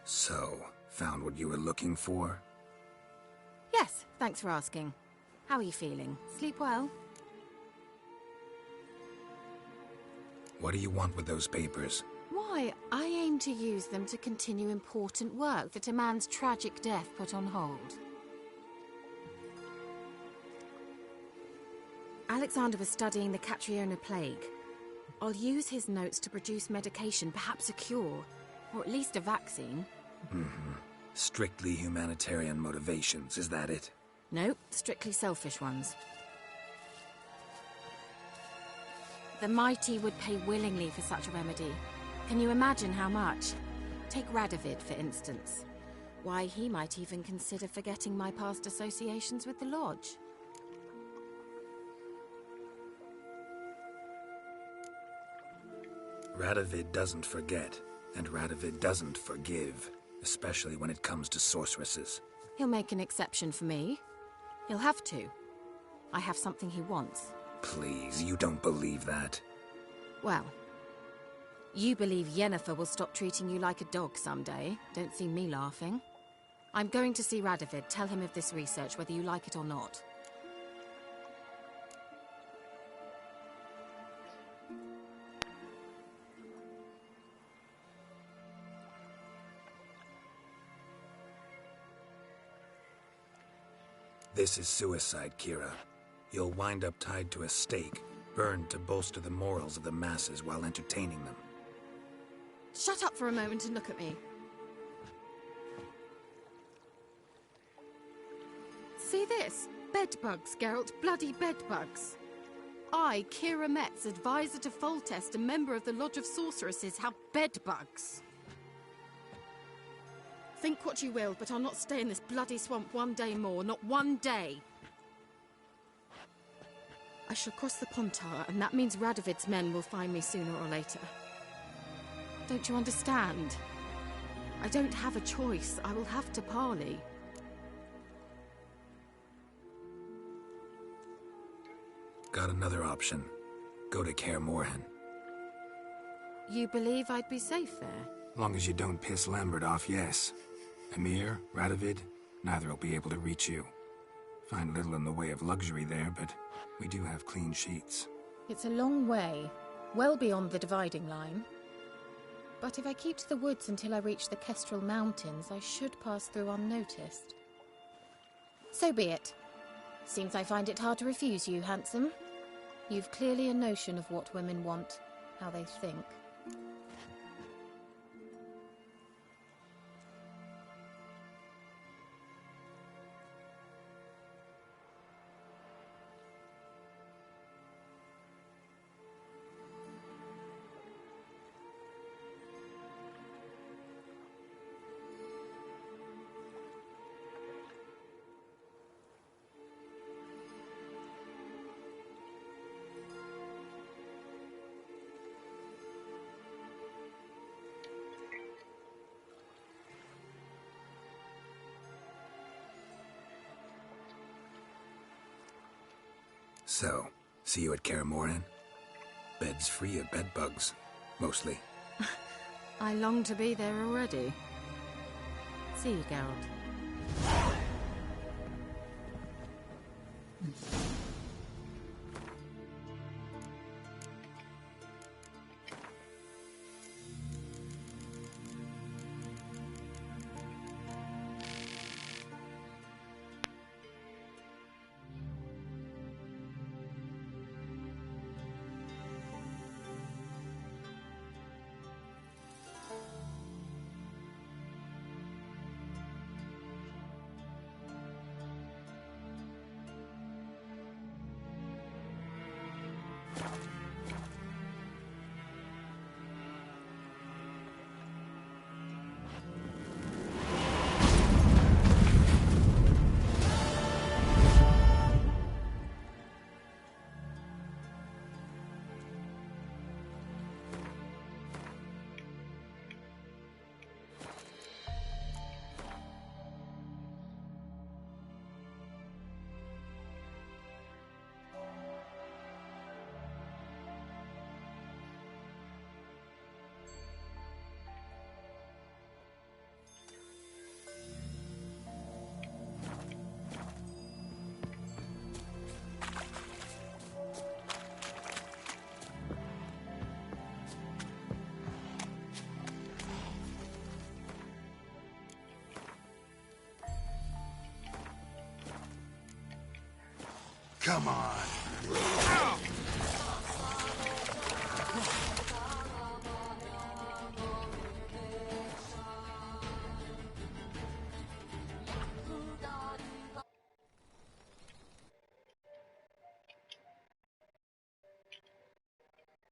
So, found what you were looking for? Yes, thanks for asking. How are you feeling? Sleep well? What do you want with those papers? Why, I aim to use them to continue important work that a man's tragic death put on hold. Alexander was studying the Catriona plague. I'll use his notes to produce medication, perhaps a cure, or at least a vaccine. Mm-hmm. Strictly humanitarian motivations, is that it? Nope, strictly selfish ones. The mighty would pay willingly for such a remedy. Can you imagine how much? Take Radovid, for instance. Why, he might even consider forgetting my past associations with the Lodge. Radovid doesn't forget, and Radovid doesn't forgive, especially when it comes to sorceresses. He'll make an exception for me. He'll have to. I have something he wants. Please, you don't believe that. Well, you believe Yennefer will stop treating you like a dog someday. Don't see me laughing. I'm going to see Radovid, tell him of this research, whether you like it or not. This is suicide, Kira. You'll wind up tied to a stake, burned to bolster the morals of the masses while entertaining them. Shut up for a moment and look at me. See this? Bedbugs, Geralt. Bloody bedbugs. I, Kira Metz, advisor to Foltest, a member of the Lodge of Sorceresses, have bedbugs. Think what you will, but I'll not stay in this bloody swamp one day more. Not one day. I shall cross the Pontar, and that means Radovid's men will find me sooner or later. Don't you understand? I don't have a choice. I will have to parley. Got another option. Go to Kaer Morhen. You believe I'd be safe there? Long as you don't piss Lambert off, yes. Emir, Radovid, neither will be able to reach you. Find little in the way of luxury there, but we do have clean sheets. It's a long way, well beyond the dividing line. But if I keep to the woods until I reach the Kestrel Mountains, I should pass through unnoticed. So be it. Seems I find it hard to refuse you, handsome. You've clearly a notion of what women want, how they think. So, see you at Kaer Morhen? Beds free of bed bugs, mostly. I long to be there already. See you, Geralt. Come on.